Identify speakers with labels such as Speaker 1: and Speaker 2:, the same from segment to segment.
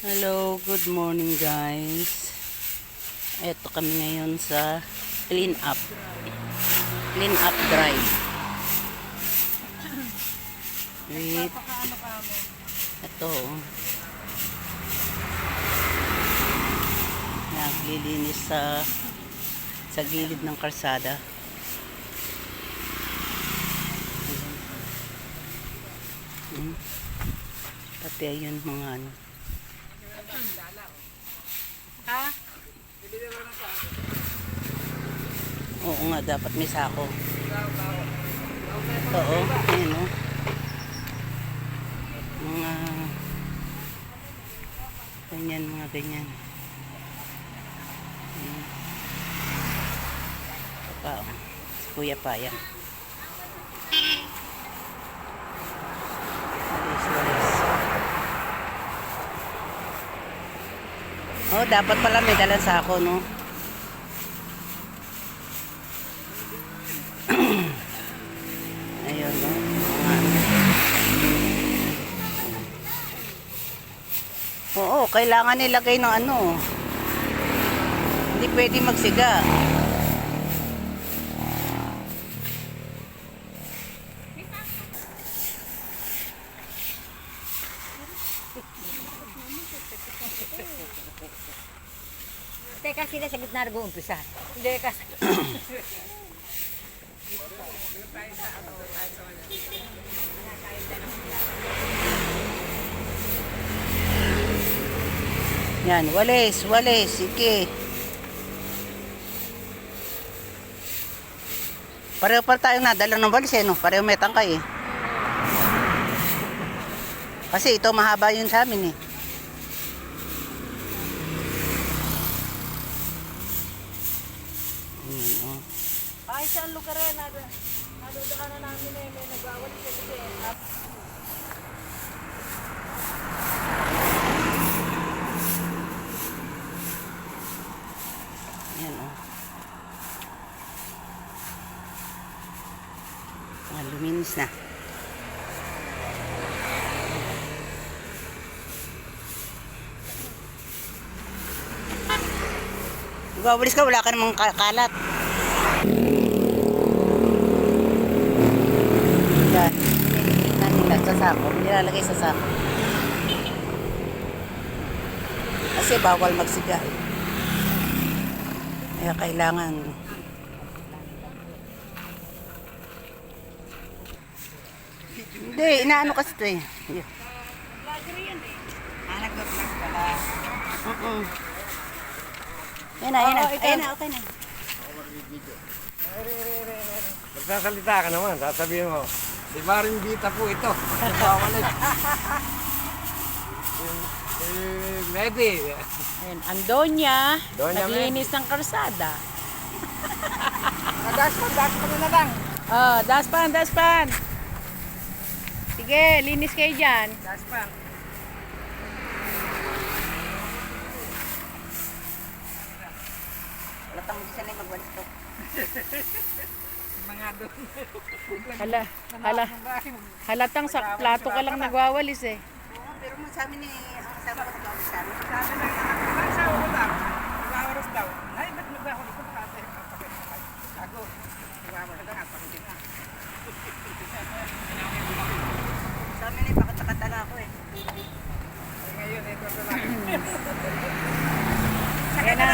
Speaker 1: Hello, good morning guys. Ito kami ngayon sa clean up drive. Wait. Ito. Naglilinis sa gilid ng kalsada. Pati ayun mga ano.
Speaker 2: Ha?
Speaker 1: Oo nga, dapat may sako. Ito oh, ayun oh. Mga ganyan. Ito pa oh, si Kuya Paya. Walis. Oh, dapat pala may dalang sako, no? Ayun, no? Oo, kailangan nilagay ng ano. Hindi pwede magsiga.
Speaker 2: Teka, sila sa gitna nag-uumpisa. Hindi kasi.
Speaker 1: Yan, walis, sige. Pareho pa tayong nadala ng walis eh, no? Pareho may tangkay eh. Kasi ito mahaba yun sa amin eh.
Speaker 2: Ay, saan lugar rin? Nadudaanan namin eh. May nagwawalis kasi.
Speaker 1: Yan o. Luminis na. Magwawalis ka, wala ka namang kalat. Yan. Nililitan nila sa sako. Nilalagay sa sako. Kasi bawal magsiga. Kaya kailangan. Hindi, inaano kasi ito eh.
Speaker 2: Vlogger yan eh. Nag-vlog pala.
Speaker 1: Yan na. Ayan na, okay na.
Speaker 3: Magsasalita ka naman, sasabihin mo, si Maring Vita po ito. Maybe.
Speaker 2: Ayan, Andonya.
Speaker 3: Donya
Speaker 2: Naglinis ng kalsada.
Speaker 3: Daspan na lang.
Speaker 2: Oh, daspan. Sige, linis kayo dyan.
Speaker 3: Daspan.
Speaker 1: Latang bisa na yung magwalis to.
Speaker 3: Mga doon.
Speaker 2: Halatang sa plato ka lang nagwawalis eh.
Speaker 1: Oo, pero sa amin eh, ang asawa ko nagwalis sa amin.
Speaker 3: Sabi lang, ang asawa ko lang, nag-awaras daw. Ay, ba't nag-awaras ko? Ako, nag-awaras daw, napakita na.
Speaker 1: Sa amin eh, bakit nakatala ako eh.
Speaker 3: Ngayon, ito na lang.
Speaker 2: Ayan na.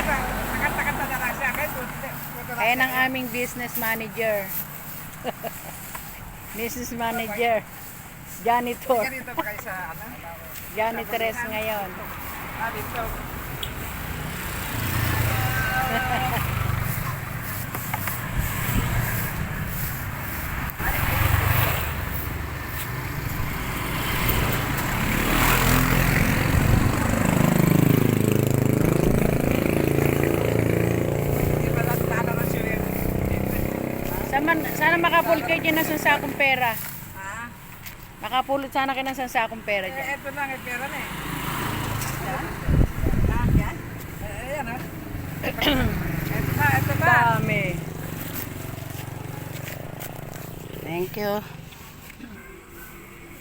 Speaker 3: Nakata na lang siya.
Speaker 2: Ayan ang aming business manager. Business manager. Janitor.
Speaker 3: Ganito pa kayo sa ano?
Speaker 2: Janitress ngayon.
Speaker 3: Dito.
Speaker 2: Sana makapulot kayo dyan ng sansakong pera.
Speaker 3: Ha?
Speaker 2: Makapulot sana kayo ng sansakong pera dyan.
Speaker 3: Ito lang, pera na eh.
Speaker 1: Yan?
Speaker 3: Ayan ha. Ito ba?
Speaker 2: Dami.
Speaker 1: Thank you.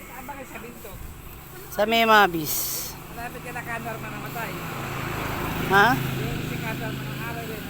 Speaker 3: Saan ba kayo sa Binto?
Speaker 1: Sa may Mabis.
Speaker 3: Wala Malapit ka na kanwar man namatay.
Speaker 1: Ha?
Speaker 3: Yung si Kasal man ang aral rin.